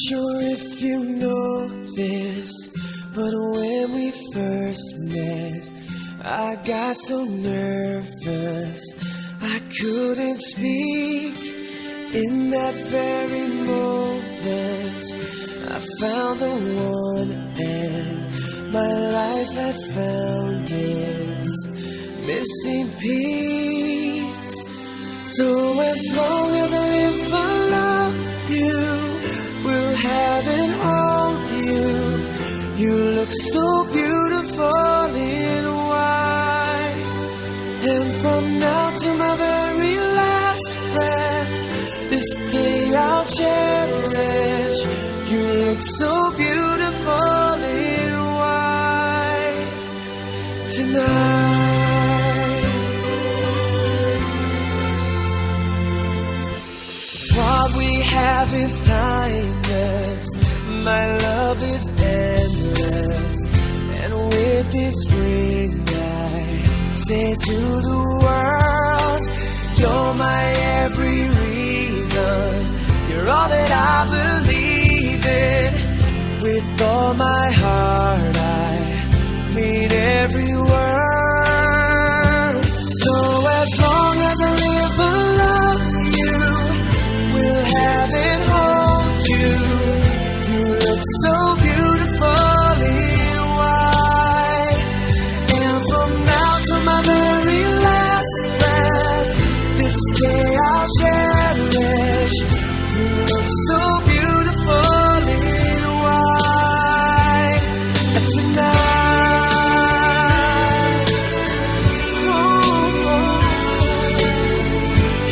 sure if you know this, but when we first met, I got so nervous I couldn't speak. In that very moment, I found the one, and my life had found its missing piece. So as long as I live, I love you, will have and hold you. You look so beautiful in white, and from now to my very last breath, this day I'll cherish. You look so beautiful in white tonight. What we have is timeless, my love is endless, and with this ring I say to the world, you're my every reason, you're all that I believe in. With all my heart I mean every word. So as long as I live, I love you, will have and hold you. You look so beautiful in white, and from now to my very last breath, this day I'll cherish. You look so beautiful in white tonight. Oh,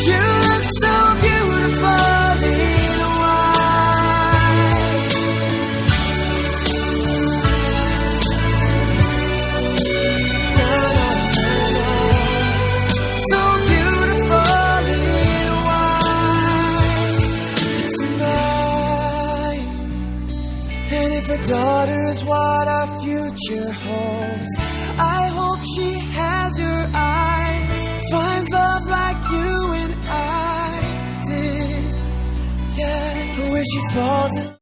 you look so beautiful in white. So beautiful in white tonight. And if a daughter is what our future holds, I hope she has your eyes, finds love like you and I did. Yeah, but when she falls in